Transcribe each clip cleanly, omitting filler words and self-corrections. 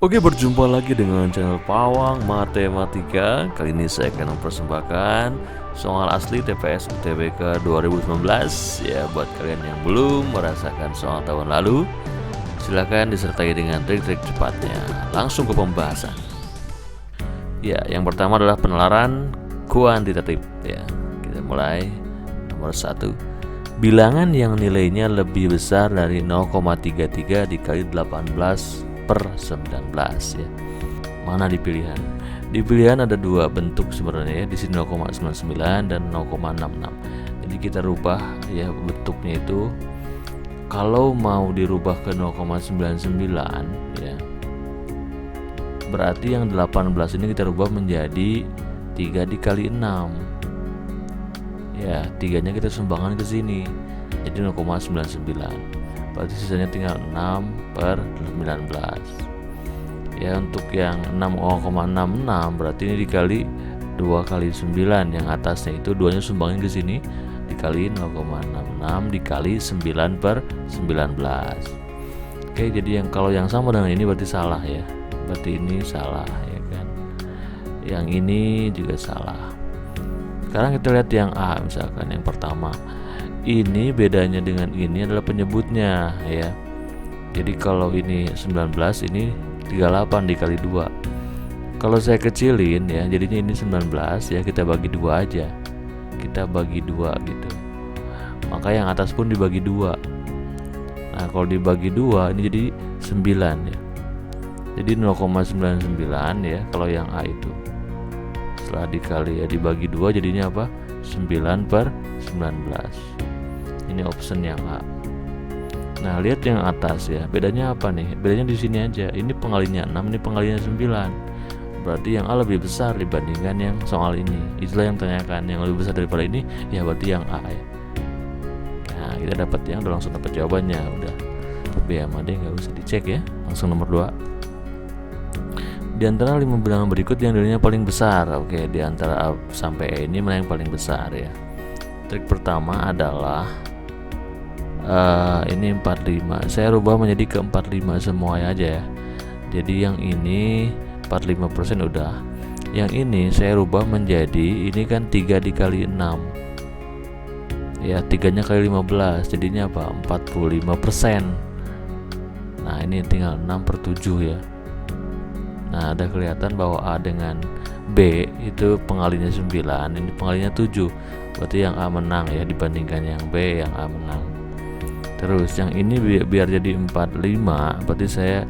Oke, berjumpa lagi dengan channel Pawang Matematika. Kali ini saya akan mempersembahkan soal asli TPS UTBK 2019. Ya, buat kalian yang belum merasakan soal tahun lalu, silahkan disertai dengan trik-trik cepatnya. Langsung ke pembahasan. Ya, yang pertama adalah penalaran kuantitatif. Ya, kita mulai. Nomor 1, bilangan yang nilainya lebih besar dari 0,33 dikali 18 per 19 ya. Mana di pilihan? Di pilihan ada dua bentuk sebenarnya ya, di sini 0,99 dan 0,66. Jadi kita rubah ya bentuknya itu. Kalau mau dirubah ke 0,99 ya, berarti yang 18 ini kita rubah menjadi 3 dikali 6. Ya, 3-nya kita sumbangkan ke sini. Jadi 0,99. Berarti sisanya tinggal 6 per 19. Ya, untuk yang 0,66 berarti ini dikali 2 kali 9. Yang atasnya itu 2-nya sumbangin ke sini, dikali 0,66 dikali 9 per 19. Oke, jadi kalau yang sama dengan ini berarti salah ya. Berarti ini salah ya kan. Yang ini juga salah. Sekarang kita lihat yang A, misalkan yang pertama. Ini bedanya dengan ini adalah penyebutnya ya. Jadi kalau ini 19, ini 38 dikali 2. Kalau saya kecilin ya, jadinya ini 19 ya, kita bagi 2 aja. Kita bagi 2 gitu. Maka yang atas pun dibagi 2. Nah, kalau dibagi 2 ini jadi 9 ya. Jadi 0,99 ya kalau yang A itu. Setelah dikali ya dibagi 2 jadinya apa? 9 per 19. Ini option yang A. Nah, lihat yang atas ya. Bedanya apa nih? Bedanya di sini aja. Ini pengalinya 6, ini pengalinya 9. Berarti yang A lebih besar dibandingkan yang soal ini. Itulah yang tanyakan, yang lebih besar daripada ini ya berarti yang A ya. Nah, kita dapat yang udah langsung dapat jawabannya udah. B sama D nggak usah dicek ya. Langsung nomor 2. Di antara 5 bilangan berikut yang nilainya paling besar. Oke, di antara A sampai E ini mana yang paling besar ya? Trik pertama adalah ini 45. Saya rubah menjadi ke 45 semuanya aja ya. Jadi yang ini 45% udah. Yang ini saya rubah menjadi, ini kan 3 dikali 6. Ya, 3-nya kali 15. Jadinya apa? 45%. Nah, ini tinggal 6 per 7 ya. Nah, ada kelihatan bahwa A dengan B itu pengalinya 9, ini pengalinya 7. Berarti yang A menang ya dibandingkan yang B, yang A menang. Terus yang ini biar jadi 45, berarti saya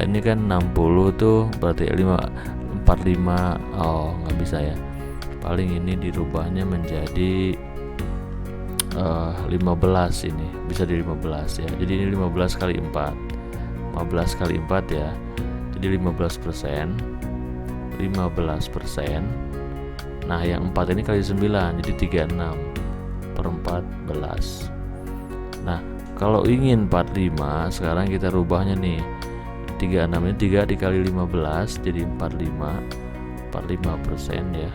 ini kan 60 tuh berarti 45. Oh, nggak bisa ya. Paling ini dirubahnya menjadi 15 ini. Bisa di 15 ya. Jadi ini 15 kali 4. 15 kali 4 ya. Jadi 15%. 15%. Nah, yang 4 ini kali 9 jadi 36 per 14. Nah, kalau ingin 45 sekarang kita rubahnya nih. 36 ini 3 dikali 15 jadi 45. 45% ya.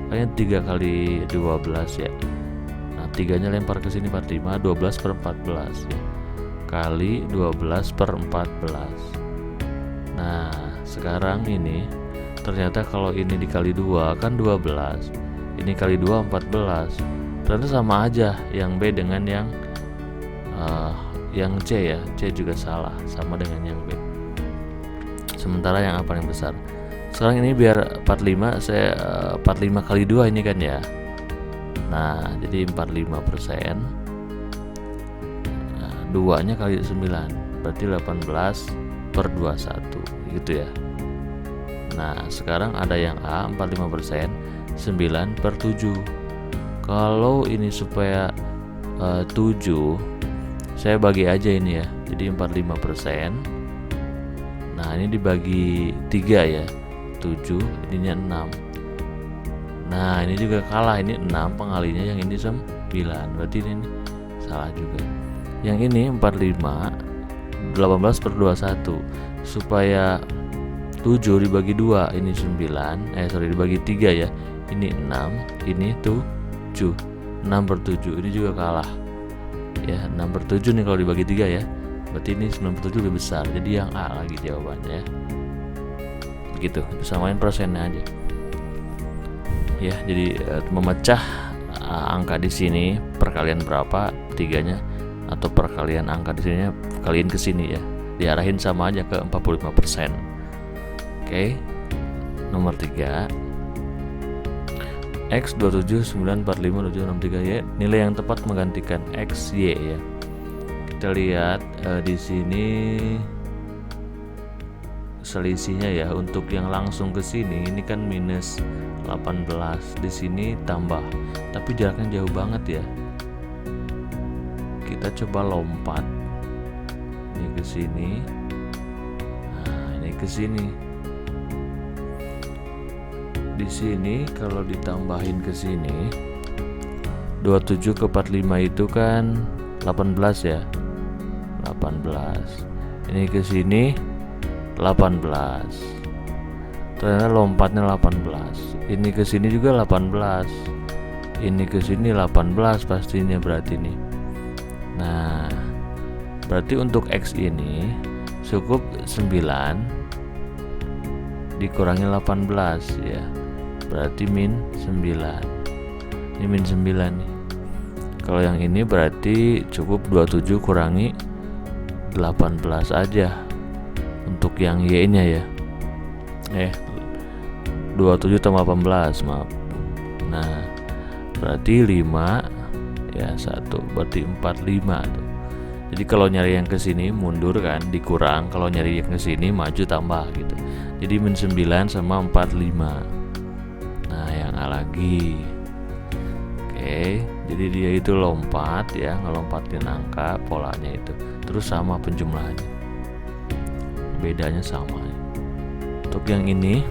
Kayaknya 3 kali 12 ya. Nah, 3-nya lempar ke sini 45, 12 per 14 ya. Kali 12 per 14. Nah, sekarang ini ternyata kalau ini dikali 2 kan 12. Ini kali 2 14. Ternyata sama aja yang B dengan yang C ya. C juga salah, sama dengan yang B. Sementara yang A paling besar. Sekarang ini biar 45, saya 45 kali 2 ini kan ya. Nah, jadi 45%. Nah, 2-nya kali 9 berarti 18 per 21 gitu ya. Nah, sekarang ada yang A 45%, 9 per 7. Kalau ini supaya 7, saya bagi aja ini ya. Jadi 45%. Nah, ini dibagi 3 ya. 7, ininya 6. Nah, ini juga kalah, ini 6 pengalinya, yang ini 9. Berarti ini salah juga. Yang ini 45, 18 per 21. Supaya 7 dibagi 2 ini 9, dibagi 3 ya. Ini 6, ini 7. 6 per 7 ini juga kalah. Ya, 6 per 7 nih kalau dibagi 3 ya. Berarti ini 97 lebih besar. Jadi yang A lagi jawabannya ya. gitu, samain persennya aja ya. Jadi memecah angka di sini perkalian berapa tiganya, atau perkalian angka di sini kalian ke sini ya, diarahin sama aja ke 45%. Oke. Nomor 3, X 279452763 y, nilai yang tepat menggantikan X Y ya. Kita lihat di sini selisihnya ya. Untuk yang langsung ke sini ini kan minus 18, di sini tambah, tapi jaraknya jauh banget ya. Kita coba lompat ini ke sini, nah ini ke sini. Di sini kalau ditambahin ke sini 27 ke 45 itu kan 18 ya. 18. Ini ke sini 18. Ternyata lompatnya 18. Ini ke sini juga 18. Ini ke sini 18 pastinya berarti nih. Nah, berarti untuk X ini cukup 9 dikurangi 18 ya. Berarti min 9. Ini min 9 nih. Kalau yang ini berarti cukup 27 kurangi 18 aja untuk yang Y nya ya. 27 tambah 18, maaf. Nah, berarti 5 ya 1, berarti 45 tuh. Jadi kalau nyari yang ke sini mundur kan, dikurang, kalau nyari yang ke sini maju tambah gitu. Jadi min 9 sama 45. Nah, yang A lagi. Oke, jadi dia itu lompat ya, ngelompatin angka polanya itu. Terus sama penjumlahannya. Bedanya sama. Untuk yang ini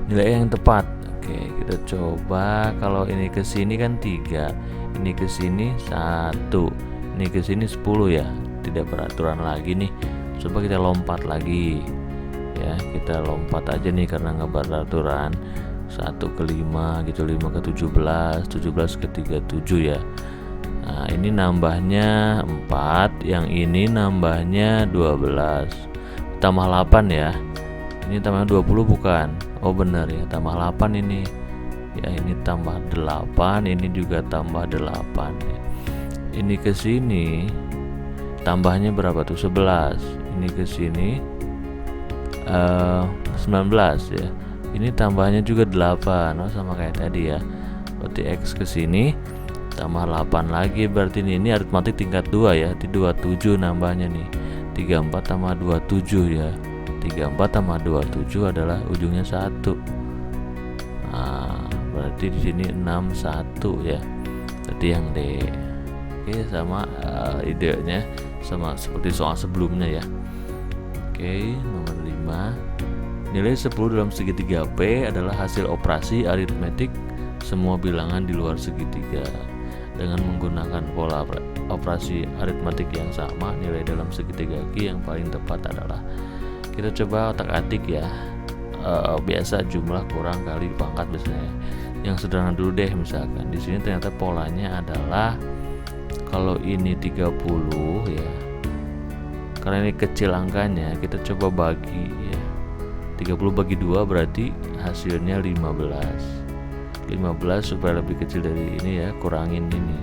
nilai yang tepat. Oke, kita coba. Kalau ini ke sini kan 3, ini ke sini 1, ini ke sini 10 ya. Tidak peraturan lagi nih. Coba kita lompat lagi. Ya, kita lompat aja nih karena nggak beraturan. 1 ke 5 gitu, 5 ke 17, 17 ke 37 ya. Nah, ini nambahnya 4, yang ini nambahnya 12. Tambah 8 ya. Ini tambah 20 bukan? Oh benar ya, tambah 8 ini. Ya, ini tambah 8, ini juga tambah 8 ya. Ini ke sini tambahnya berapa tuh? 11. Ini ke sini 19 ya. Ini tambahnya juga 8. Oh, sama kayak tadi ya. Berarti X ke sini tambah 8 lagi, berarti ini aritmatik tingkat 2 ya. Di 27 nambahnya nih. 34 tambah 27 ya. 34 tambah 27 adalah ujungnya 1. Nah, berarti di sini 61 ya. Berarti yang D. Oke, sama idenya sama seperti soal sebelumnya ya. Oke, nomor 5. Nilai 10 dalam segitiga P adalah hasil operasi aritmetik semua bilangan di luar segitiga. Dengan menggunakan pola operasi aritmetik yang sama, nilai dalam segitiga Q yang paling tepat adalah, kita coba otak-atik ya. Biasa jumlah kurang kali pangkat biasanya. Yang sederhana dulu deh, misalkan di sini ternyata polanya adalah kalau ini 30 ya. Karena ini kecil angkanya, kita coba bagi ya. 30 bagi 2 berarti hasilnya 15. 15 supaya lebih kecil dari ini ya, kurangin ini.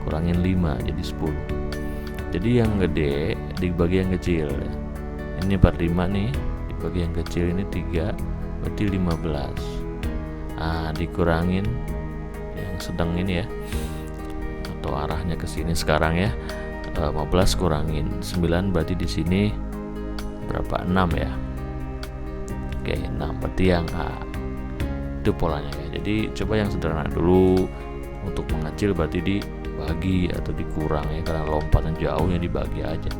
Kurangin 5 jadi 10. Jadi yang gede dibagi yang kecil ya. Ini 45 nih, dibagi yang kecil ini 3, berarti 15. Ah, dikurangin yang sedang ini ya. Atau arahnya ke sini sekarang ya. 15 kurangin 9 berarti di sini berapa? 6 ya. Oke, 6 berarti yang A. Itu polanya ya. Jadi coba yang sederhana dulu. Untuk mengecil berarti dibagi atau dikurang ya, karena lompatan jauhnya dibagi aja.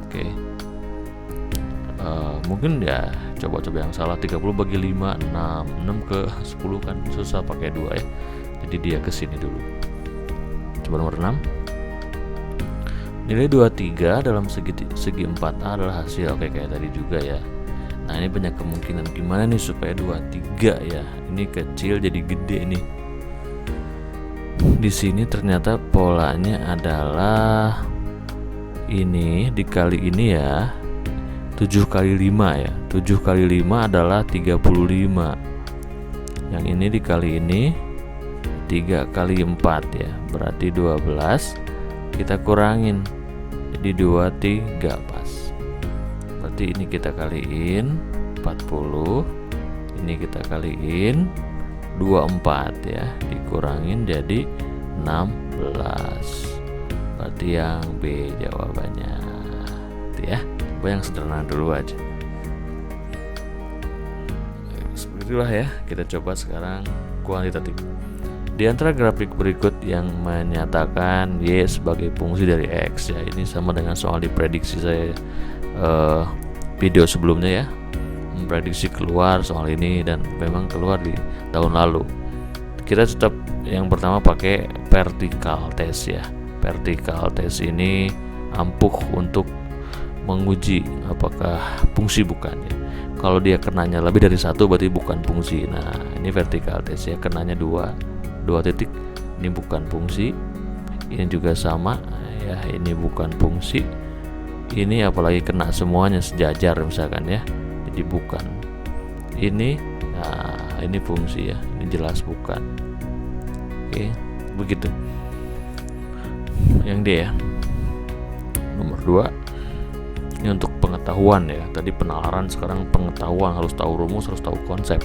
Oke. Mungkin ya coba-coba yang salah. 30 bagi 5 6. 6 ke 10 kan susah pakai 2 ya. Jadi dia ke sini dulu. Coba nomor 6. Nilai 23 dalam segi 4A adalah hasil. Oke, kayak tadi juga ya. Nah, ini banyak kemungkinan. Gimana nih supaya 23 ya? Ini kecil jadi gede nih. Di sini ternyata polanya adalah ini dikali ini ya. 7 kali 5 ya. 7 kali 5 adalah 35. Yang ini dikali ini 3 kali 4 ya, berarti 12. Kita kurangin jadi 23 pas. Berarti ini kita kaliin 40, ini kita kaliin 24 ya, dikurangin jadi 16. Berarti yang B jawabannya. Itu ya. Coba yang sederhana dulu aja. Seperti itulah ya. Kita coba sekarang kuantitatif. Di antara grafik berikut yang menyatakan Y sebagai fungsi dari X ya, ini sama dengan soal diprediksi saya video sebelumnya ya, memprediksi keluar soal ini dan memang keluar di tahun lalu. Kita tetap yang pertama pakai vertical test ya. Vertical test ini ampuh untuk menguji apakah fungsi bukan ya. Kalau dia kenanya lebih dari 1 berarti bukan fungsi. Nah, ini vertical test ya, kenanya 2 titik, ini bukan fungsi. Ini juga sama ya, ini bukan fungsi. Ini apalagi kena semuanya sejajar misalkan ya, jadi bukan. Ini nah, ini fungsi ya, ini jelas bukan. Oke, begitu. Yang D ya. Nomor 2, ini untuk pengetahuan ya. Tadi penalaran, sekarang pengetahuan, harus tahu rumus, harus tahu konsep.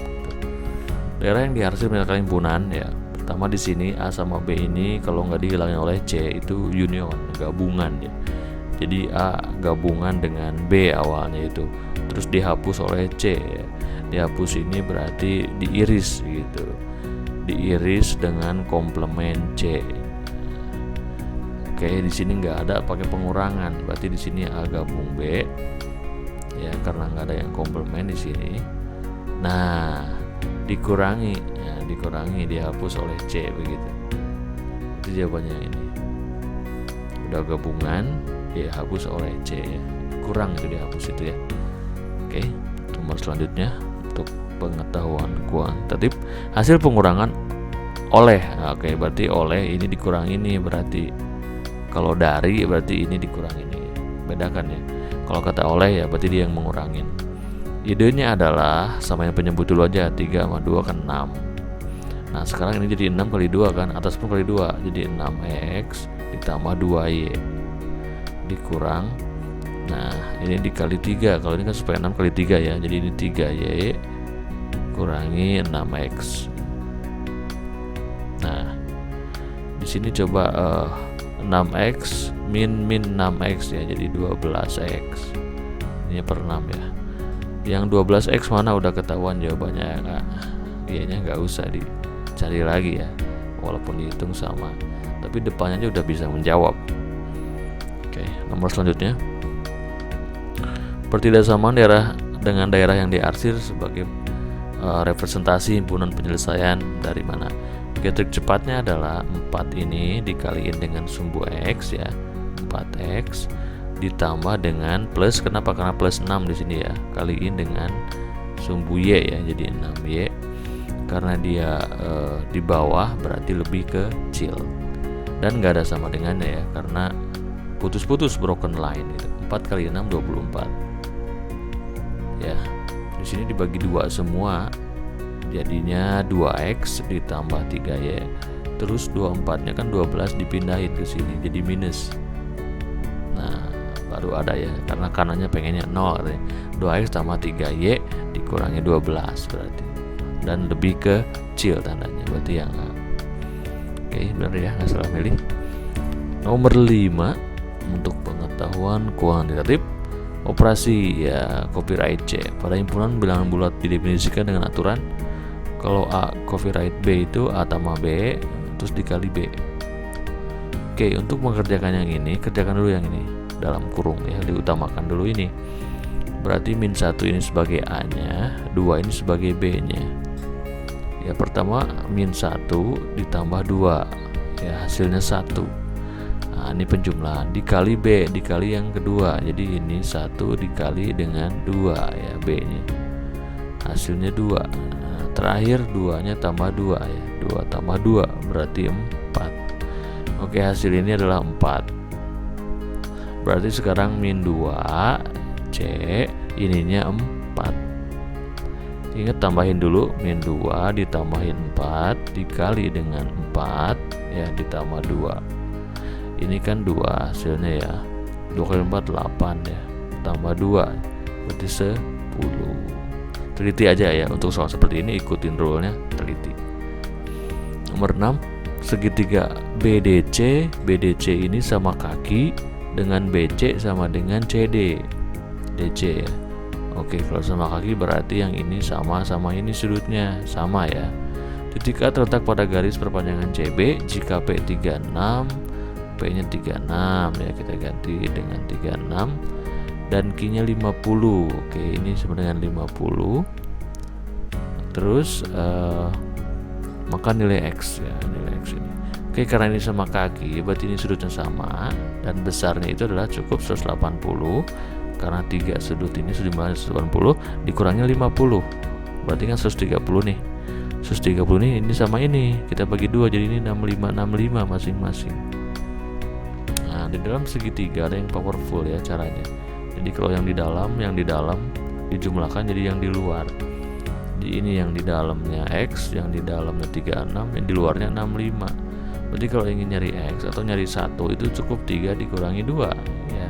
Daerah yang diarsir menyatakan himpunan ya. Pertama di sini A sama B ini kalau nggak dihilangin oleh C itu union, gabungan ya. Jadi A gabungan dengan B awalnya itu, terus dihapus oleh C ya. Dihapus ini berarti diiris gitu. Diiris dengan komplement C. Oke, di sini nggak ada pakai pengurangan, berarti di sini A gabung B, ya karena nggak ada yang komplement di sini. Nah, dikurangi, ya, dihapus oleh C begitu. Itu jawabannya ini. Udah gabungan, dihapus oleh C, ya. Kurang itu dihapus itu ya. Oke, nomor selanjutnya untuk pengetahuan kuantitatif, hasil pengurangan oleh. Oke, berarti oleh ini dikurangi ini berarti. Kalau dari berarti ini dikurangi ini, bedakan ya. Kalau kata oleh ya berarti dia yang mengurangin. Idenya adalah sama yang penyebut dulu aja, 3 sama 2 kan 6. Nah sekarang ini jadi 6 kali 2 kan, atas pun kali 2 jadi 6x ditambah 2y dikurang. Nah ini dikali 3, kalau ini kan supaya 6 kali 3 ya, jadi ini 3y kurangi 6x. Nah di sini coba 6x min 6x ya, jadi 12x. Ini per 6 ya. Yang 12x mana udah ketahuan jawabannya ya, Y-nya nggak usah dicari lagi ya, walaupun dihitung sama, tapi depannya aja udah bisa menjawab. Oke, nomor selanjutnya, pertidaksamaan daerah dengan daerah yang diarsir sebagai representasi himpunan penyelesaian dari mana. Trik cepatnya adalah 4 ini dikaliin dengan sumbu X ya, 4X ditambah dengan plus, kenapa? Karena plus 6 di sini ya, kaliin dengan sumbu Y ya, jadi 6Y. Karena dia di bawah berarti lebih kecil dan nggak ada sama dengannya ya, karena putus-putus broken line itu. 4 kali 6 24 ya, di sini dibagi 2 semua, jadinya 2x ditambah 3y, terus 24 nya kan 12 dipindahin ke sini jadi minus. Nah baru ada ya, karena kanannya pengennya 0 katanya. 2x tambah 3y dikurangi 12 berarti, dan lebih kecil tandanya berarti yang A. Oke benar ya, nggak salah milih. Nomor 5 untuk pengetahuan kuantitatif, operasi ya copyright C. Pada himpunan bilangan bulat didefinisikan dengan aturan kalau A copyright B itu A tambah B terus dikali B. Oke, untuk mengerjakan yang ini, kerjakan dulu yang ini dalam kurung ya, diutamakan dulu ini. Berarti min 1 ini sebagai A nya, 2 ini sebagai B nya. Ya pertama min 1 ditambah 2 ya, hasilnya 1. Nah ini penjumlahan, dikali B, dikali yang kedua, jadi ini 1 dikali dengan 2 ya, B nya hasilnya 2. Nah, terakhir 2 nya tambah 2 ya, 2 tambah 2 berarti 4. Oke, hasil ini adalah 4. Berarti sekarang min 2 C ininya 4. Ingat, tambahin dulu, min 2 ditambahin 4 dikali dengan 4 ya, ditambah 2. Ini kan 2 hasilnya ya. 2 kali 4 8 ya, tambah 2 berarti 10. Teliti aja ya, untuk soal seperti ini ikutin rule-nya, teliti. Nomor 6, segitiga BDC. BDC ini sama kaki dengan BC sama dengan CD. DC ya. Oke, kalau sama kaki berarti yang ini sama ini sudutnya sama ya. Titik A terletak pada garis perpanjangan CB. Jika P 36, P-nya 36 ya, kita ganti dengan 36 dan Q-nya 50. Oke, ini sama dengan 50. Terus maka nilai X ya, nilai X ini. Oke, karena ini sama kaki berarti ini sudutnya sama dan besarnya itu adalah cukup 180. Karena 3 sudut ini sudah 180 dikurangi 50 berarti kan 130 nih. 130 ini sama ini kita bagi 2 jadi ini 65 masing-masing. Nah, di dalam segitiga ada yang powerful ya caranya. Jadi kalau yang di dalam dijumlahkan jadi yang di luar. Jadi ini yang di dalamnya X, yang di dalamnya 36, yang di luarnya 65. Berarti kalau ingin nyari X atau nyari 1 itu cukup 3 dikurangi 2 ya.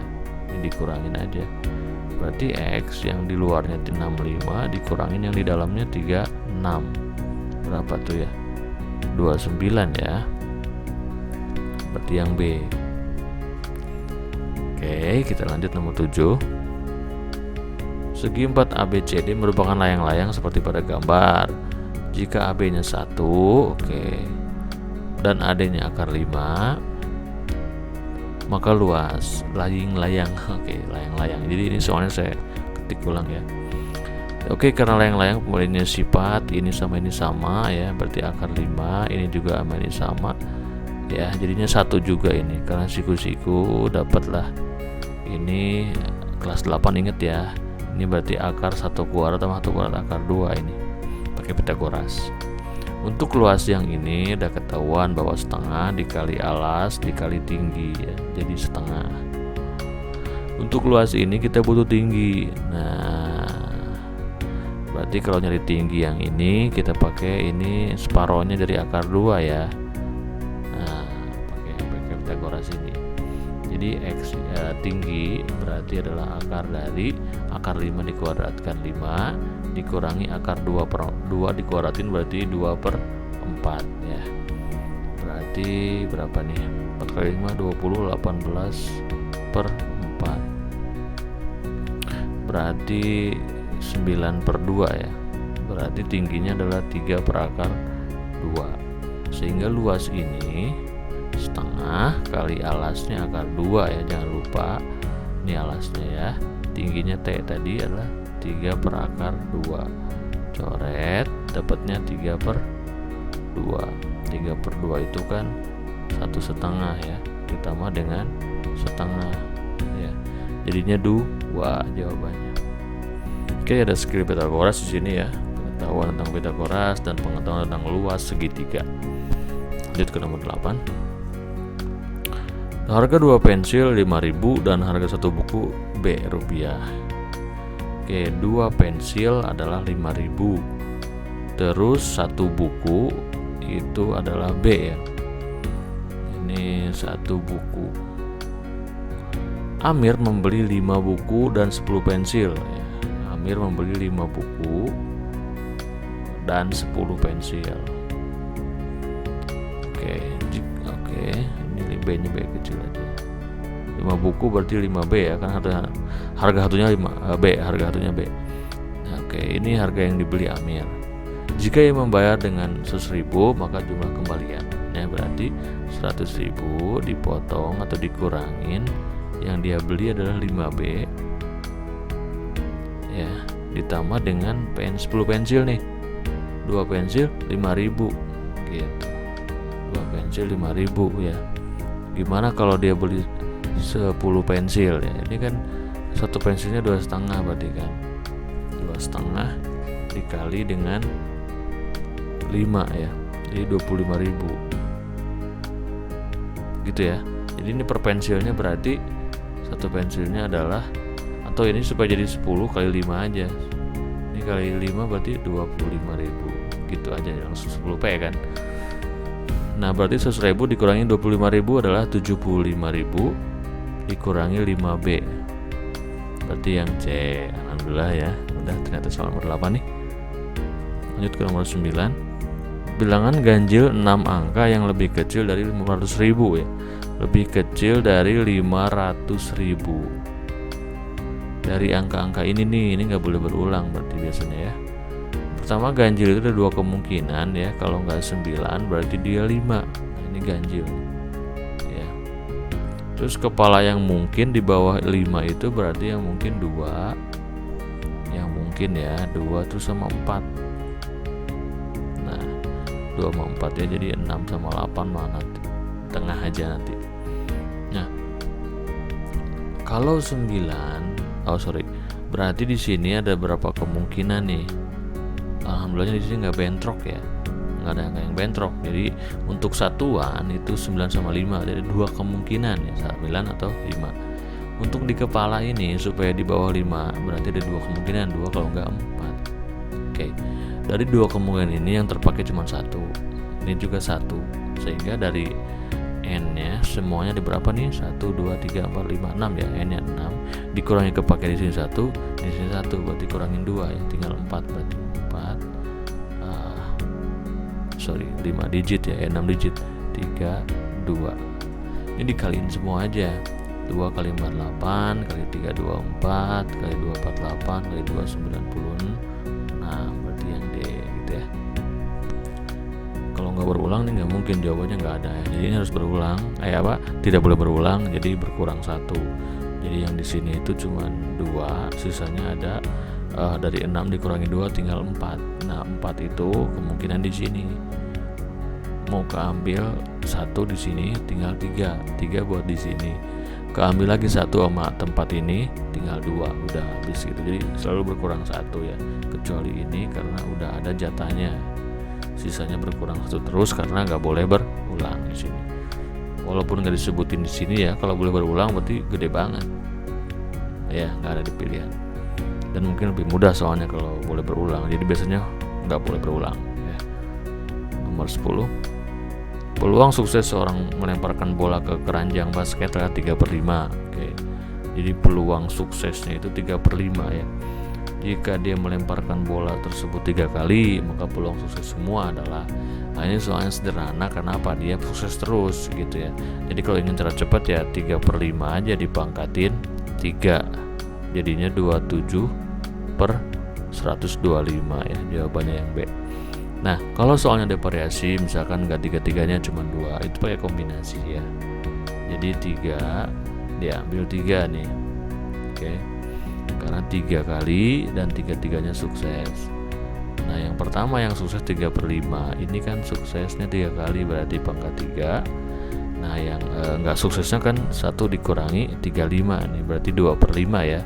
Dikurangin aja, berarti X yang di luarnya 65 dikurangin yang di dalamnya 36, berapa tuh ya, 29 ya, berarti yang B. Oke, kita lanjut nomor 7. Segi 4 ABCD merupakan layang-layang seperti pada gambar. Jika AB nya 1, oke, dan AD nya akar 5, maka luas layang-layang. Oke, layang-layang. Jadi ini soalnya saya ketik ulang ya. Oke, karena layang-layang pembandingnya sifat ini sama ya, berarti akar 5 ini juga sama ini sama ya, jadinya 1 juga ini. Karena siku-siku dapatlah ini kelas 8, inget ya. Ini berarti akar 1 kuadrat tambah 1 kuadrat akar 2 ini pakai Pitagoras. Untuk luas yang ini udah ketahuan bahwa setengah dikali alas dikali tinggi ya, jadi setengah. Untuk luas ini kita butuh tinggi. Nah, berarti kalau nyari tinggi yang ini kita pakai ini separohnya dari akar 2 ya. Nah, pakai Pitagoras ini. Jadi X tinggi berarti adalah akar dari akar 5 dikuadratkan 5 dikurangi akar 2 per 2 dikuadratin berarti 2/4 ya. Berarti berapa nih? 4 kali 5 20, 18/4. Berarti 9/2 ya. Berarti tingginya adalah 3 per akar 2. Sehingga luas ini setengah kali alasnya akar 2 ya, jangan lupa. Ini alasnya ya. Tingginya T tadi adalah 3 per akar 2. Coret, dapatnya 3/2. 3/2 itu kan 1/2 ya, ditambah dengan setengah ya. Jadinya 2 jawabannya. Oke, ada skill Pitagoras di sini ya. Pengetahuan tentang Pitagoras dan pengetahuan tentang luas segitiga. Lanjut ke nomor 8. Harga 2 pensil 5.000 dan harga 1 buku B rupiah. Oke, 2 pensil adalah 5.000. Terus 1 buku itu adalah B ya. Ini 1 buku. Amir membeli 5 buku dan 10 pensil ya. Amir membeli 5 buku dan 10 pensil. Oke, ini B-nya B kecil aja. 5 buku berarti 5B ya, kan harga satunya 5B, harga satunya B. Oke, ini harga yang dibeli Amir. Jika ia membayar dengan 100.000 maka jumlah kembalian ya, berarti 100.000 dipotong atau dikurangin yang dia beli adalah 5B ya, ditambah dengan 10 pensil nih. 2 pensil 5.000 gitu. 2 pensil 5.000 ya. Gimana kalau dia beli 10 pensil ya? Ini kan 1 pensilnya 2,5 berarti kan 2,5 dikali dengan 5 ya, jadi 25.000 gitu ya. Jadi ini per pensilnya berarti 1 pensilnya adalah atau ini supaya jadi 10 kali 5 aja. Ini kali 5 berarti 25.000 gitu aja, langsung 10P kan. Nah berarti 100.000 dikurangi 25.000 adalah 75.000 dikurangi 5B, berarti yang C. Alhamdulillah ya, udah ternyata soal nomor 8 nih. Lanjut ke nomor 9. Bilangan ganjil 6 angka yang lebih kecil dari 500.000 ya, lebih kecil dari 500.000. Dari angka-angka ini nih, ini nggak boleh berulang berarti biasanya ya. Pertama, ganjil itu ada dua kemungkinan ya. Kalau nggak 9 berarti dia 5. Nah, ini ganjil ya. Terus kepala yang mungkin di bawah 5 itu berarti yang mungkin 2. Yang mungkin ya 2 terus sama 4. Nah 2 sama 4 ya, jadi 6 sama 8 mah nanti tengah aja nanti. Nah kalau 9, berarti di sini ada berapa kemungkinan nih? Alhamdulillah di sini nggak bentrok ya, nggak ada angka yang bentrok. Jadi untuk satuan itu 9 sama 5, ada 2 kemungkinan ya, 9 atau 5. Untuk di kepala ini supaya di bawah 5 berarti ada 2 kemungkinan, 2 kalau nggak 4. Oke, dari 2 kemungkinan ini yang terpakai cuma 1, ini juga 1, sehingga dari N-nya semuanya ada berapa nih? 1, 2, 3, 4, 5, 6 ya. N-nya 6 dikurangi kepake di sini 1, di sini 1, berarti kurangin 2 ya, tinggal 4 berarti 5 digit ya, 6 digit, 3, 2. Ini dikaliin semua aja, 2 kali 4 8, kali 3 24, kali 2 48, kali 2 90. Nah berarti yang D gitu ya. Kalau nggak berulang nih nggak mungkin, jawabannya nggak ada ya. Jadi ini harus berulang, tidak boleh berulang, jadi berkurang 1. Jadi yang di sini itu cuma 2, sisanya ada dari 6 dikurangi 2 tinggal 4. Nah 4 itu kemungkinan di sini. Mau keambil 1 di sini tinggal 3 buat di sini. Keambil lagi 1 sama tempat ini tinggal 2, udah habis gitu. Jadi selalu berkurang 1 ya. Kecuali ini karena udah ada jatahnya. Sisanya berkurang 1 terus karena nggak boleh berulang di sini. Walaupun nggak disebutin di sini ya, kalau boleh berulang berarti gede banget. Ya, nggak ada di pilihan. Dan mungkin lebih mudah soalnya kalau boleh berulang. Jadi biasanya nggak boleh berulang ya. Nomor 10. Peluang sukses seorang melemparkan bola ke keranjang basket adalah 3/5. Oke. Jadi peluang suksesnya itu 3/5 ya. Jika dia melemparkan bola tersebut 3 kali, maka peluang sukses semua adalah, nah ini soalnya sederhana, kenapa dia sukses terus gitu ya. Jadi kalau ingin cara cepat ya 3/5 aja dipangkatin 3, jadinya 27/125 ya, jawabannya yang B. Nah kalau soalnya ada variasi, misalkan nggak 3-3-nya cuma 2, itu pakai kombinasi ya. Jadi 3 diambil 3 nih, oke, karena 3 kali dan 3-3-nya sukses. Nah yang pertama yang sukses 3/5, ini kan suksesnya 3 kali berarti pangkat 3. Nah yang nggak suksesnya kan 1 dikurangi 35 nih, berarti 2/5 ya,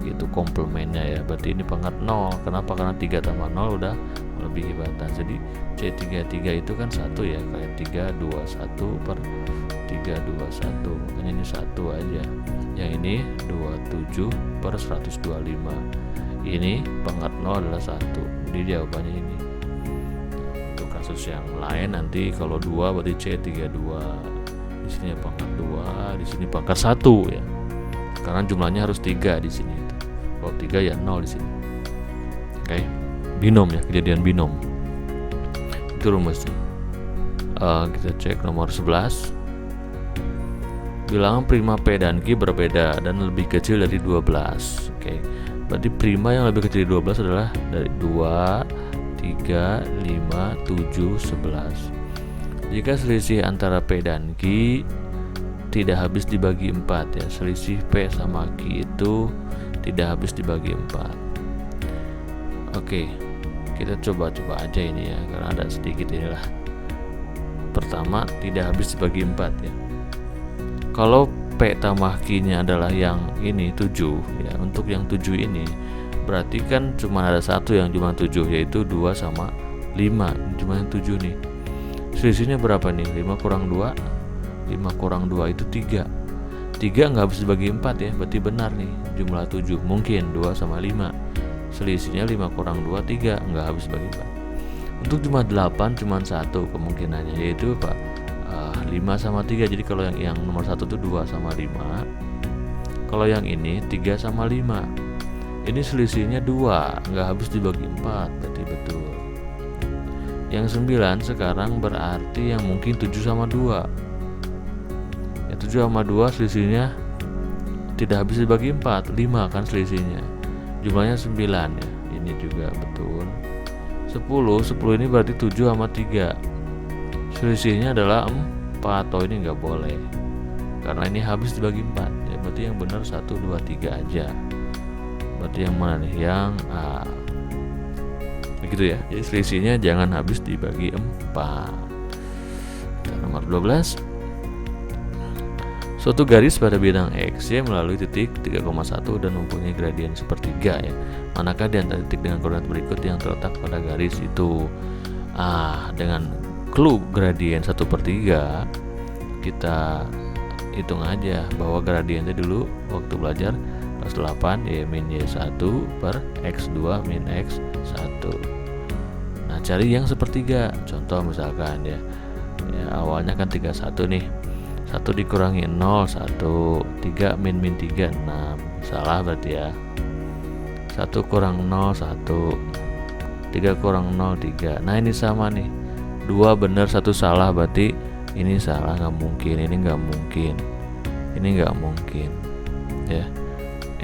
gitu komplemennya ya. Berarti ini pangkat 0. Kenapa? Karena 3 tambah 0 udah melebihi batas. Jadi C33 itu kan 1 ya, kayak 321/321, makanya ini 1 aja. Yang ini 27/125. Ini pangkat 0 adalah 1. Jadi jawabannya ini. Untuk kasus yang lain nanti kalau 2 berarti C32. Di sini pangkat 2, di sini pangkat 1 ya. Karena jumlahnya harus 3 di sini. Kalau 3 ya 0 di sini. Oke. Binom ya, kejadian binom. Itu rumusnya. Kita cek nomor 11. Bilangan prima P dan Q berbeda dan lebih kecil dari 12. Oke. Berarti prima yang lebih kecil dari 12 adalah dari 2, 3, 5, 7, 11. Jika selisih antara P dan Q tidak habis dibagi 4 ya, selisih P sama Q itu tidak habis dibagi 4. Oke, kita coba aja ini ya, karena ada sedikit inilah. Pertama, tidak habis dibagi 4 ya. Kalau P tambah Q-nya adalah yang ini 7 ya, untuk yang 7 ini berarti kan cuma ada satu yang cuma 7, yaitu 2 sama 5, cuma yang 7 nih. Selisihnya berapa nih? 5 kurang 2, 5 kurang 2 itu 3. 3 nggak habis dibagi 4 ya, berarti benar nih. jumlah 7? Mungkin 2 sama 5. Selisihnya 5 kurang 2, 3, nggak habis bagi 4. Untuk jumlah 8 cuma satu kemungkinannya, yaitu apa? 5 sama 3. Jadi kalau yang nomor 1 itu 2 sama 5. Kalau yang ini 3 sama 5. Ini selisihnya 2, nggak habis dibagi 4, berarti betul. Yang 9 sekarang berarti yang mungkin 7 sama 2. Ya 7 sama 2 selisihnya tidak habis dibagi 4, 5 kan selisihnya. Jumlahnya 9 ya. Ini juga betul. 10 ini berarti 7 sama 3. Selisihnya adalah 4. Oh, ini nggak boleh. Karena ini habis dibagi 4. Ya berarti yang benar 1, 2, 3 aja. Berarti yang mana nih? Yang A. Begitu ya. Jadi selisihnya jangan habis dibagi 4. Nomor 12. Suatu garis pada bidang XY melalui titik 3,1 dan mempunyai gradien sepertiga ya. Manakah di antara titik dengan koordinat berikut yang terletak pada garis itu? Dengan clue gradien 1/3 kita hitung aja bahwa gradiennya dulu waktu belajar kelas 8 y min y1 per x2 min x1. Nah, cari yang sepertiga. Contoh misalkan ya awalnya kan 31 nih. 1 dikurangi 0, 1, 3 min 3, 6. Salah berarti ya. 1 kurang 0, 1, 3 kurang 0, 3. Nah, ini sama nih. 2 benar, 1 salah, berarti ini salah, nggak mungkin. Ini nggak mungkin. Ini nggak mungkin. Ya.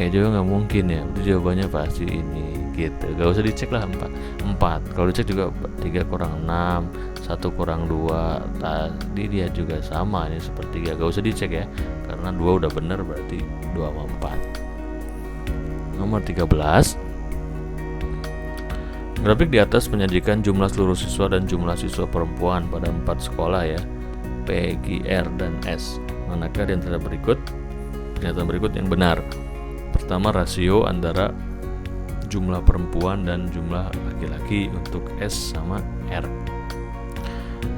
Juga nggak mungkin ya. Itu jawabannya pasti ini gitu. Gak usah dicek lah 4. Kalau dicek juga 3 kurang 6, 1 kurang 2, tadi dia juga sama, ini sepertiga. Gak usah dicek ya, karena 2 udah bener, berarti 2 sama 4. Nomor 13. Grafik di atas menyajikan jumlah seluruh siswa dan jumlah siswa perempuan pada 4 sekolah ya, P, Q, R, dan S. Manakah di antara pernyataan berikut yang benar? Pertama, rasio antara jumlah perempuan dan jumlah laki-laki untuk S sama R.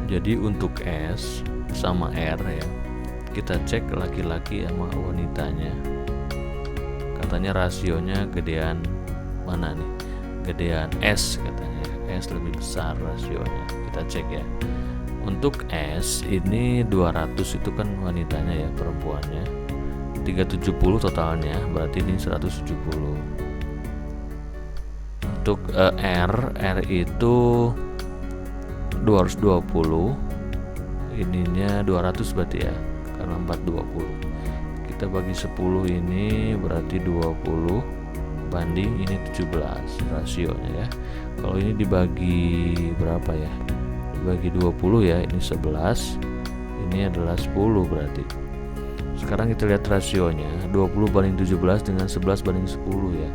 Jadi untuk S sama R ya, kita cek laki-laki sama wanitanya. Katanya rasionya gedean mana nih? Gedean S katanya. S lebih besar rasionya. Kita cek ya. Untuk S ini 200 itu kan wanitanya ya, perempuannya. 370 totalnya, berarti ini 170. Untuk R itu 220, ininya 200 berarti ya, karena 420. Kita bagi 10, ini berarti 20 banding ini 17 rasionya ya. Kalau ini dibagi berapa ya? Dibagi 20 ya, ini 11, ini adalah 10 berarti. Sekarang kita lihat rasionya, 20 banding 17 dengan 11 banding 10 ya.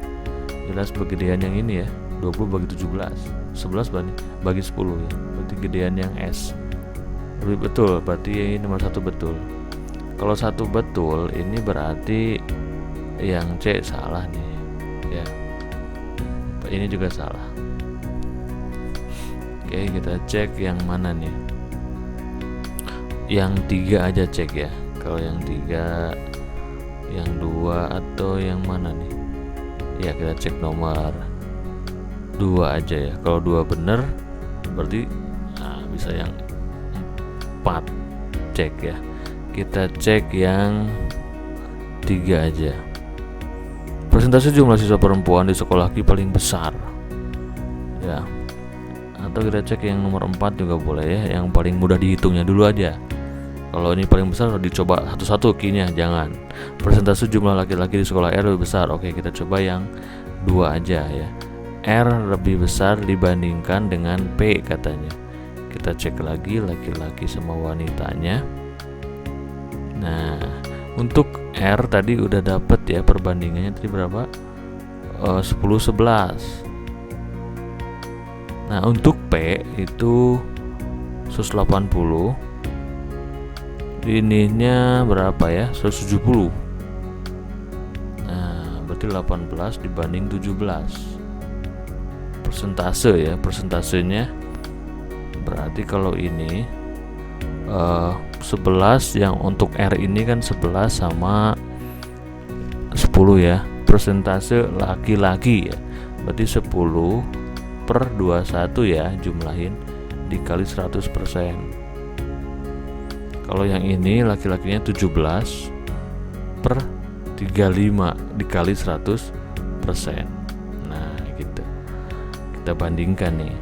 Jelas pergedean yang ini ya, 20 bagi 17, 11 bagi 10 ya. Berarti gedean yang S. Lebih betul, berarti yang ini nomor 1 betul. Kalau 1 betul, ini berarti yang C salah nih ya. Ini juga salah. Oke, kita cek yang mana nih? Yang 3 aja cek ya. Kalau yang 3, yang 2 atau yang mana nih? Ya, kita cek nomor 2 aja ya. Kalau 2 bener berarti bisa yang 4 cek ya. Kita cek yang 3 aja. Persentase jumlah siswa perempuan di sekolah Q paling besar ya. Atau kita cek yang nomor 4 juga boleh ya. Yang paling mudah dihitungnya dulu aja. Kalau ini paling besar dicoba satu-satu Q-nya, jangan. Persentase jumlah laki-laki di sekolah R lebih besar. Oke, kita coba yang 2 aja ya. R lebih besar dibandingkan dengan P katanya. Kita cek lagi laki-laki sama wanitanya. Nah, untuk R tadi udah dapet ya perbandingannya tadi berapa? 10-11. Nah, untuk P itu 180. Ininya berapa ya? 170. Nah, berarti 18 dibanding 17. Persentase ya, persentasenya berarti kalau ini 11 yang untuk R ini kan 11 sama 10 ya. persentase laki-laki ya. Berarti 10 per 21 ya, jumlahin dikali 100%. Kalau yang ini laki-lakinya 17 per 35 dikali 100%. Nah gitu, kita bandingkan nih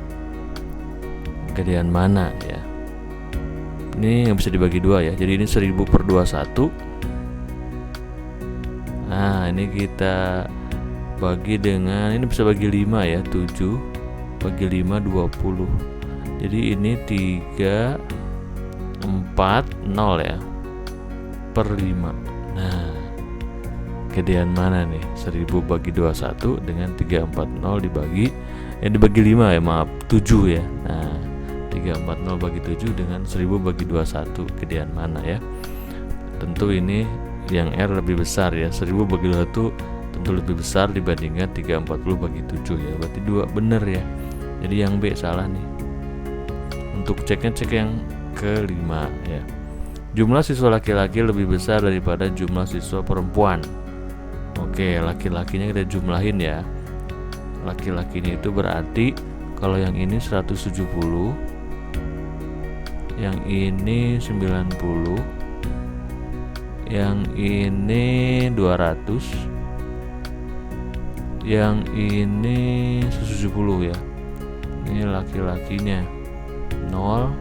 gedean mana ya. Ini nggak bisa dibagi dua ya, jadi ini 1000 per 21. Nah ini kita bagi dengan, ini bisa bagi 5 ya, 7 bagi 5 20. Jadi ini 3 4 0 ya per 5. Nah gedean mana nih, 1000 bagi 21 dengan 340 dibagi dibagi 5 ya, maaf 7 ya. Nah 340 bagi 7 dengan 1000 bagi 21, gedean mana ya. Tentu ini yang R lebih besar ya, 1000 bagi 21 tentu lebih besar dibandingkan 340 bagi 7 ya. Berarti 2 bener ya, jadi yang B salah nih. Untuk ceknya cek yang kelima ya. Jumlah siswa laki-laki lebih besar daripada jumlah siswa perempuan. Oke, laki-lakinya kita jumlahin ya. Laki-lakinya itu berarti kalau yang ini 170, yang ini 90, yang ini 200, yang ini 170 ya. Ini laki-lakinya 0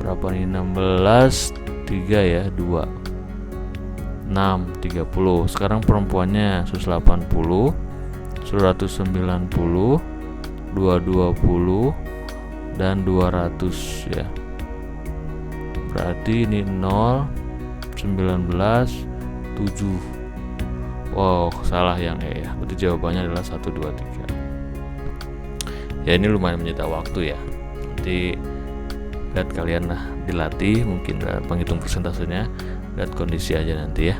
berapa nih, 16 3 ya, 2 6 30. Sekarang perempuannya 180, 190, 220 dan 200 ya. Berarti ini 0 19 7. Wow, salah yang E ya. Berarti jawabannya adalah 1 2 3. Ya ini lumayan menyita waktu ya. Nanti lihat kalian lah, dilatih mungkin penghitung persentasenya, lihat kondisi aja nanti ya.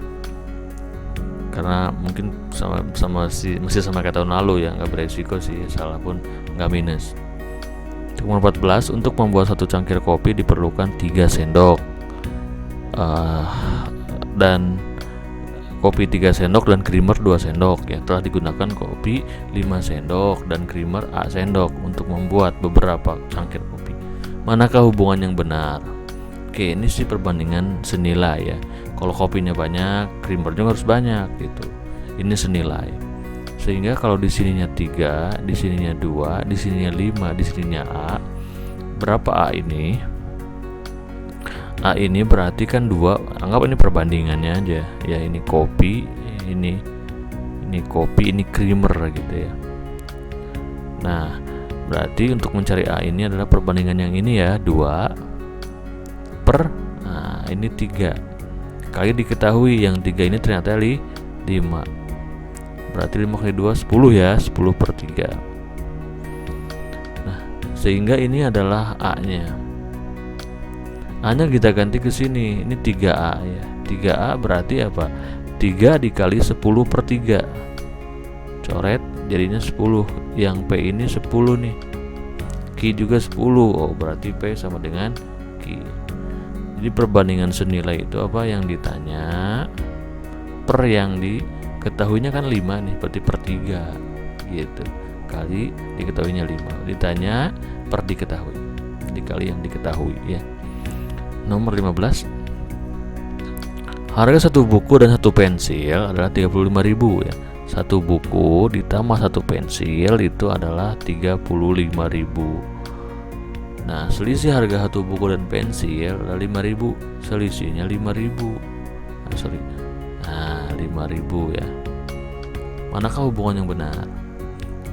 Karena mungkin masih sama kayak tahun lalu ya, nggak beresiko sih, salah pun nggak minus. Nomor 14, untuk membuat satu cangkir kopi diperlukan 3 sendok dan kopi 3 sendok dan creamer 2 sendok ya. Telah digunakan kopi 5 sendok dan creamer A sendok untuk membuat beberapa cangkir kopi. Manakah hubungan yang benar? Oke, ini sih perbandingan senilai ya. Kalau kopinya banyak, creamernya harus banyak gitu. Ini senilai. Sehingga kalau di sininya 3, di sininya 2, di sininya 5, di sininya A. Berapa A ini? A ini berarti kan 2. Anggap ini perbandingannya aja. Ya ini kopi, ini kopi, ini creamer gitu ya. Nah, berarti untuk mencari A ini adalah perbandingan yang ini ya, 2 per, nah ini 3 kali diketahui yang 3 ini ternyata 5. Berarti 5 kali 2 10 ya, 10 per 3. Nah sehingga ini adalah A nya. A nya kita ganti ke sini, ini 3A ya. 3A berarti apa? 3 dikali 10 per 3, coret jadinya 10. Yang P ini 10 nih, Q juga 10. Oh berarti P sama dengan Q. Jadi perbandingan senilai itu apa yang ditanya per yang diketahuinya kan 5 nih, berarti per 3 gitu, kali diketahuinya 5. Ditanya per diketahui dikali yang diketahui ya. Nomor 15, harga satu buku dan satu pensil adalah 35.000 ya. Satu buku ditambah satu pensil itu adalah 35.000. Nah, selisih harga satu buku dan pensil adalah 5.000. Selisihnya 5.000. Nah, 5.000 ya. Manakah hubungan yang benar?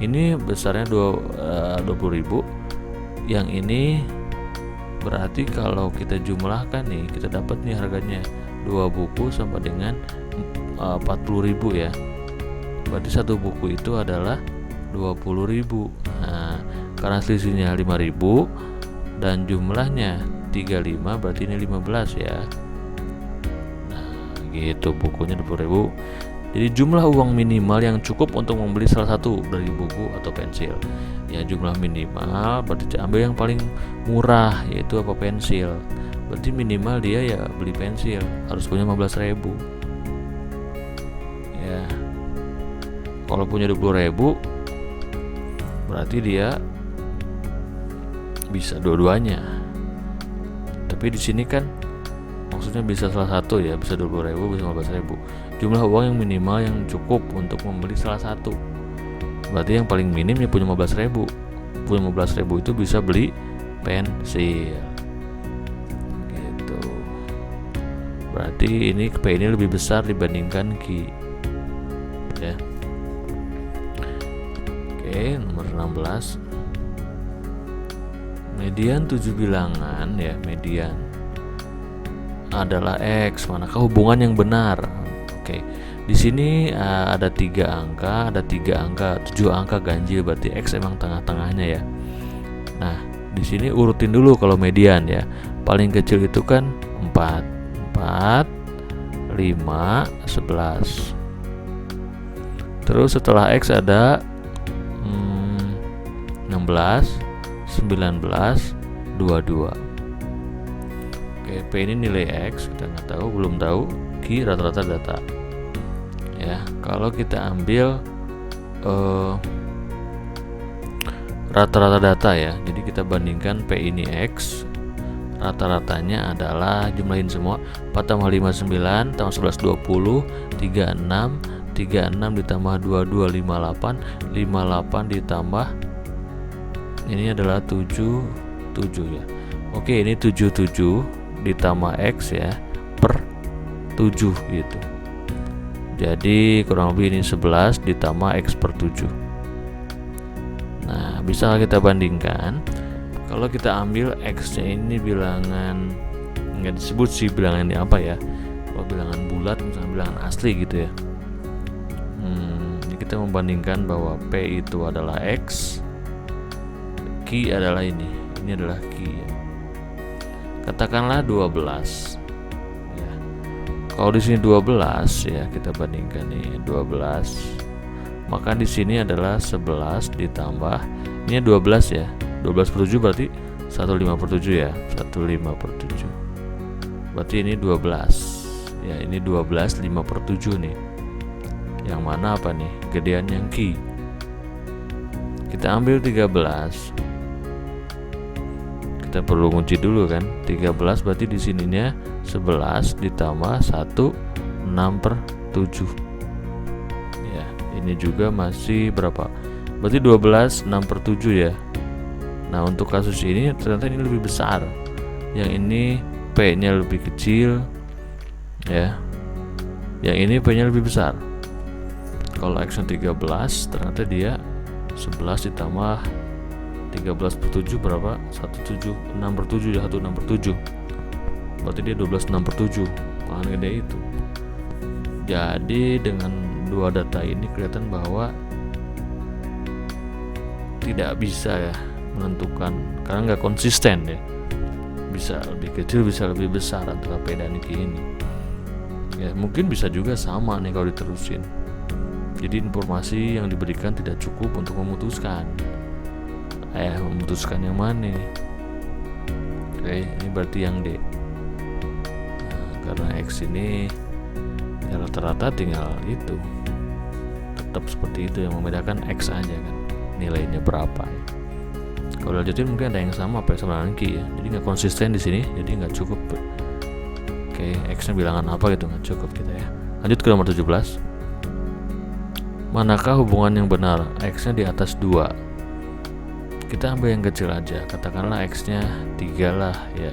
Ini besarnya 20.000. Yang ini berarti kalau kita jumlahkan nih, kita dapat nih harganya 2 buku sama dengan 40.000 ya. Berarti satu buku itu adalah 20.000. Nah, karena selisihnya 5.000 dan jumlahnya 35, berarti ini 15 ya. Nah gitu, bukunya 20.000. Jadi jumlah uang minimal yang cukup untuk membeli salah satu dari buku atau pensil. Ya jumlah minimal berarti ambil yang paling murah, yaitu apa, pensil. Berarti minimal dia ya beli pensil harus punya 15.000 ya. Kalau punya 20.000 berarti dia bisa dua-duanya. Tapi di sini kan maksudnya bisa salah satu ya, bisa 20.000, bisa 15.000. Jumlah uang yang minimal yang cukup untuk membeli salah satu. Berarti yang paling minim ya punya 15.000. Punya 15.000 itu bisa beli pensil. Gitu. Berarti ini P ini lebih besar dibandingkan Q. Ya. Oke, nomor 16. Median 7 bilangan ya, median adalah X. Manakah hubungan yang benar? Oke. Di sini ada 3 angka, ada 3 angka, 7 angka ganjil, berarti X emang tengah-tengahnya ya. Nah, di sini urutin dulu kalau median ya. Paling kecil itu kan 4, 5, 11. Terus setelah X ada 16, 19, 22. Oke, P ini nilai X, kita nggak tahu, belum tahu. Q rata-rata data. Ya, kalau kita ambil rata-rata data ya, jadi kita bandingkan P ini X, rata-ratanya adalah jumlahin semua 4 tambah 5 9 tambah 11 20 36 36 ditambah 22 58 58 ditambah ini adalah 7 ya. Oke, ini 77 ditambah X ya per 7 gitu. Jadi kurang lebih ini 11 ditambah X per 7. Nah, bisa kita bandingkan. Kalau kita ambil X-nya ini bilangan, nggak disebut sih bilangan ini apa ya. Kalau bilangan bulat misalnya bilangan asli gitu ya. Ini kita membandingkan bahwa P itu adalah X, Q adalah ini adalah Q ya. Katakanlah 12. Kalau di sini 12 ya, kita bandingkan nih 12. Maka di sini adalah 11 ditambah ini 12 ya. 12 per 7 berarti 15 per 7 ya. 15 per 7. Berarti ini 12. Ya, ini 12 5 per 7 nih. Yang mana apa nih? Gedean yang Q. Kita ambil 13. Kita perlu ngunci dulu kan. 13 berarti di sininya 11 ditambah 1 6 per 7. Ya, ini juga masih berapa? Berarti 12 6 per 7 ya. Nah, untuk kasus ini ternyata ini lebih besar. Yang ini P-nya lebih kecil ya. Yang ini P-nya lebih besar. Kalau X-nya 13 ternyata dia 11 ditambah 13 per 7 berapa? 6 per 7 ya, 16 per 7. Berarti dia 12 6 per 7. Paling gede itu. Jadi dengan dua data ini kelihatan bahwa tidak bisa ya menentukan, karena nggak konsisten ya. Bisa lebih kecil, bisa lebih besar antara P dan Q ini. Ya, mungkin bisa juga sama nih kalau diterusin. Jadi informasi yang diberikan tidak cukup untuk memutuskan. Memutuskan yang mana? Oke, ini berarti yang D. Nah, karena X ini ya rata-rata tinggal itu, tetap seperti itu, yang membedakan X aja kan, nilainya berapa ya. Kalau lanjutin mungkin ada yang sama P sama dengan Q ya, jadi nggak konsisten di sini, jadi nggak cukup. Oke, X-nya bilangan apa gitu, nggak cukup kita ya. Lanjut ke nomor 17. Manakah hubungan yang benar? X-nya di atas 2. Kita ambil yang kecil aja, katakanlah X-nya 3 lah ya.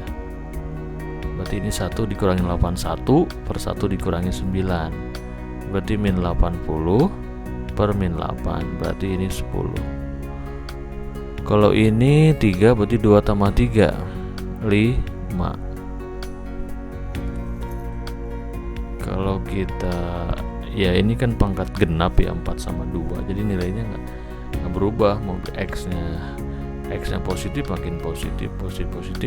Berarti ini 1 dikurangi 81 per 1 dikurangi 9. Berarti min 80 per min 8. Berarti ini 10. Kalau ini 3 berarti 2 tambah 3 5. Kalau kita ya ini kan pangkat genap ya, 4 sama 2. Jadi nilainya nggak berubah. Mau X-nya positif makin positif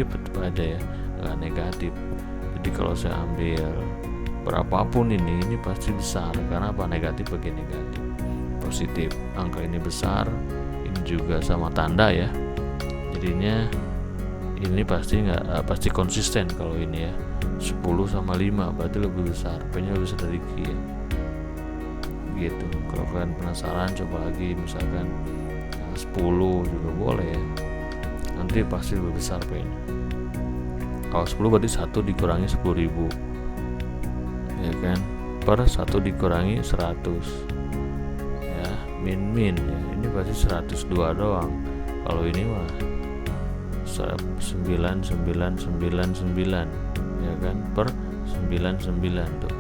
tetap aja ya, nggak negatif. Jadi kalau saya ambil berapapun ini pasti besar. Karena apa? Negatif bagi negatif, positif. Angka ini besar, ini juga sama tanda ya. Jadinya ini pasti konsisten. Kalau ini ya 10 sama 5 berarti lebih besar, P-nya lebih besar dari Q ya. gitu. Kalau kalian penasaran coba lagi, misalkan 10 juga boleh ya, nanti pasti lebih besar P nya. Kalau 10 berarti 1 dikurangi 10.000 ya kan, per 1 dikurangi 100 ya, min ya, ini pasti 102 doang. Kalau ini mah 9999 ya kan, per 99 tuh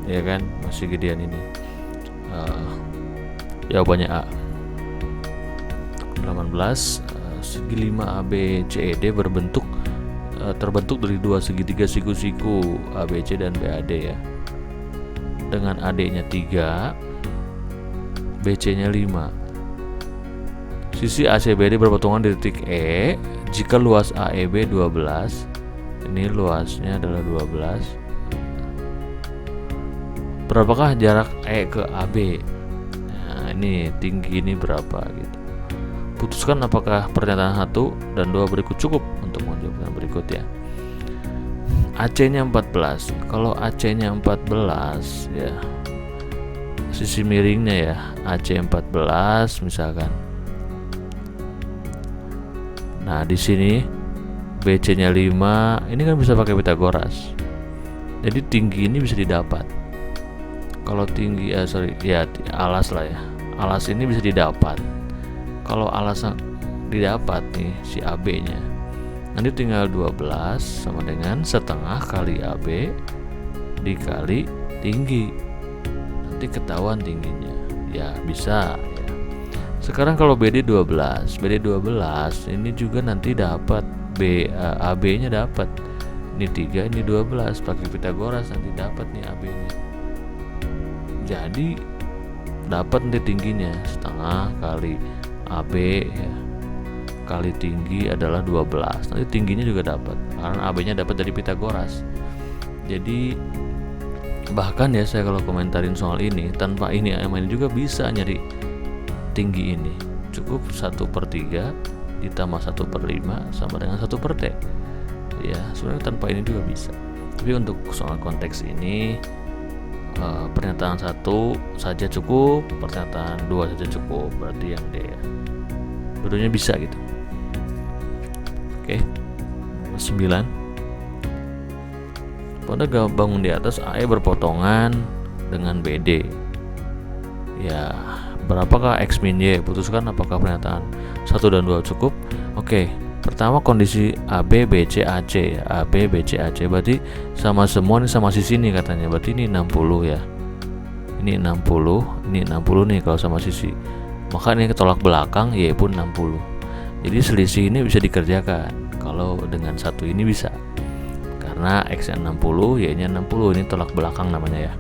ya kan, masih gedean ini. Jawabannya A. 18. Segi 5 ABCD terbentuk dari dua segitiga siku-siku ABC dan BAD ya, dengan AD-nya 3, BC-nya 5. Sisi ACBD berpotongan di titik E jika luas AEB 12. Ini luasnya adalah 12. Berapakah jarak E ke AB? Nah, ini tinggi ini berapa gitu. Putuskan apakah pernyataan 1 dan 2 berikut cukup untuk menjawab yang berikut ya. AC-nya 14. Kalau AC-nya 14 ya, sisi miringnya ya, AC 14 misalkan. Nah, di sini BC-nya 5, ini kan bisa pakai Pitagoras. Jadi tinggi ini bisa didapat. Kalau tinggi alas lah ya. Alas ini bisa didapat. Kalau alas didapat nih si AB-nya, nanti tinggal 12 sama dengan setengah kali AB dikali tinggi. Nanti ketahuan tingginya. Ya, bisa ya. Sekarang kalau BD 12 ini juga nanti dapat AB-nya dapat. Ini 3, ini 12, pakai Pitagoras nanti dapat nih AB-nya. Jadi dapat nanti tingginya setengah kali AB ya, kali tinggi adalah 12. Nanti tingginya juga dapat karena AB-nya dapat dari Pitagoras. Jadi bahkan ya, saya kalau komentarin soal ini tanpa ini juga bisa nyari tinggi ini. Cukup 1/3 ditambah 1/5 sama dengan 1/T ya. Sebenarnya tanpa ini juga bisa, tapi untuk soal konteks ini pernyataan 1 saja cukup, pernyataan 2 saja cukup, berarti yang D ya. Dua-duanya bisa gitu. Oke. 9. Pada bangun di atas AE berpotongan dengan BD. Ya, berapakah X min Y? Putuskan apakah pernyataan 1 dan 2 cukup. Oke. Pertama kondisi AB BC AC ya. AB BC AC berarti sama semua nih, sama sisi nih katanya. Berarti ini 60 ya. Ini 60, ini 60 nih kalau sama sisi. Maka ini ketolak belakang Y pun 60. Jadi selisih ini bisa dikerjakan. Kalau dengan satu ini bisa. Karena X-nya 60, Y-nya 60, ini tolak belakang namanya ya.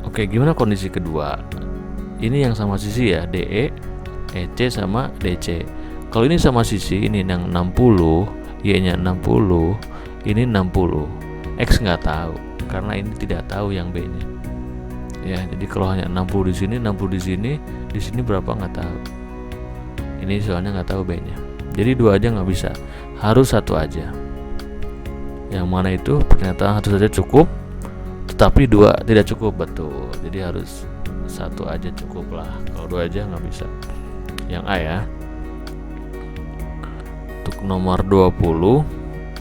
Oke, gimana kondisi kedua? Ini yang sama sisi ya, DE, EC sama DC. Kalau ini sama sisi, ini yang 60, Y-nya 60, ini 60. X nggak tahu, karena ini tidak tahu yang B-nya. Ya, jadi kalau hanya 60 di sini, 60 di sini berapa nggak tahu. Ini soalnya nggak tahu B-nya. Jadi 2 aja nggak bisa, harus 1 aja. Yang mana itu pernyataan 1 saja cukup, tetapi 2 tidak cukup, betul. Jadi harus 1 aja cukup lah. Kalau 2 aja nggak bisa. Yang A ya. Untuk nomor 20,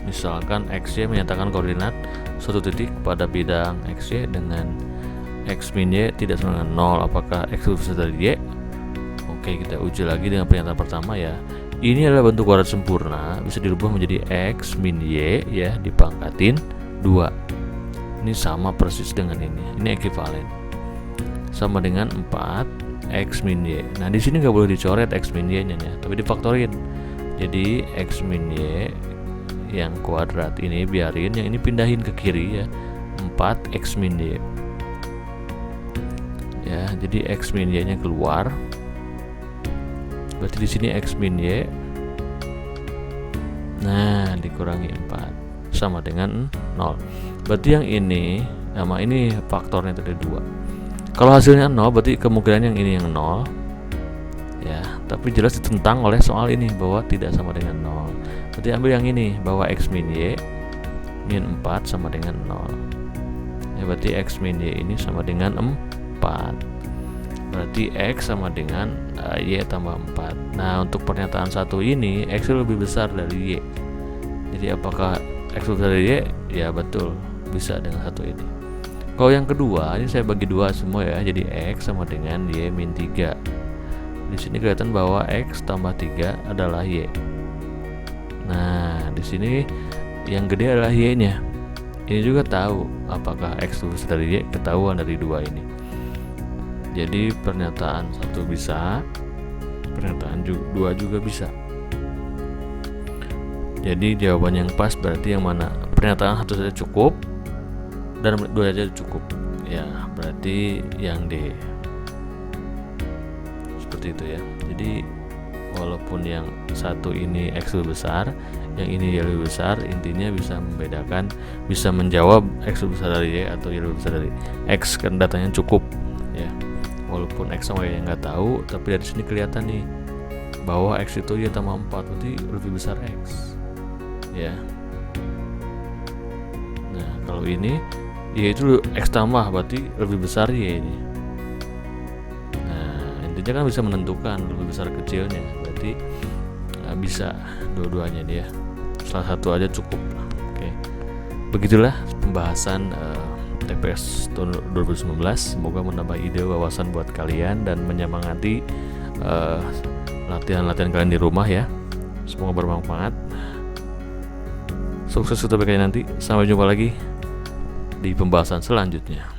misalkan XY menyatakan koordinat suatu titik pada bidang XY dengan X min Y tidak sama dengan 0. Apakah X lebih besar dari Y? Oke, kita uji lagi dengan pernyataan pertama ya. Ini adalah bentuk kuadrat sempurna, bisa dirubah menjadi X min Y ya, dipangkatin 2. Ini sama persis dengan ini ekuivalen. Sama dengan 4 X min Y. Nah, di sini nggak boleh dicoret X min Y-nya ya, tapi difaktorin. Jadi X min Y yang kuadrat ini biarin, yang ini pindahin ke kiri ya, 4 X min Y ya. Jadi X min Y nya keluar, berarti di sini X min Y, nah dikurangi 4 sama dengan 0. Berarti yang ini sama ini faktornya tadi 2. Kalau hasilnya 0, berarti kemungkinan yang ini yang 0 ya, tapi jelas ditentang oleh soal ini bahwa tidak sama dengan 0. Berarti ambil yang ini, bahwa X min Y min 4 sama dengan 0 ya. berarti X min Y ini sama dengan 4. Berarti X sama dengan Y tambah 4. Nah, untuk pernyataan satu ini X lebih besar dari Y. Jadi apakah X lebih besar dari Y? Ya betul, bisa dengan satu ini. Kalau yang kedua, ini saya bagi dua semua ya. Jadi X sama dengan Y min 3. Di sini kelihatan bahwa X tambah 3 adalah Y. Nah, di sini yang gede adalah Y-nya. Ini juga tahu apakah X lebih besar dari Y, ketahuan dari dua ini. Jadi pernyataan satu bisa, pernyataan dua juga bisa. Jadi jawaban yang pas berarti yang mana? Pernyataan satu saja cukup dan dua saja cukup. Ya, berarti yang D. Seperti itu ya. Jadi walaupun yang satu ini X lebih besar, yang ini Y lebih besar, intinya bisa membedakan, bisa menjawab X lebih besar dari Y atau Y lebih besar dari X, kan datanya cukup ya. Walaupun X sama Y nggak tahu, tapi dari sini kelihatan nih bahwa X itu Y tambah 4, berarti lebih besar X ya. Nah, kalau ini Y itu X tambah, berarti lebih besar Y ini. Nah, intinya kan bisa menentukan lebih besar kecilnya, berarti bisa dua-duanya dia, salah satu aja cukup. Oke, begitulah pembahasan TPS tahun 2019. Semoga menambah ide wawasan buat kalian dan menyemangati latihan-latihan kalian di rumah ya. Semoga bermanfaat. Sukses untuk kalian nanti. Sampai jumpa lagi di pembahasan selanjutnya.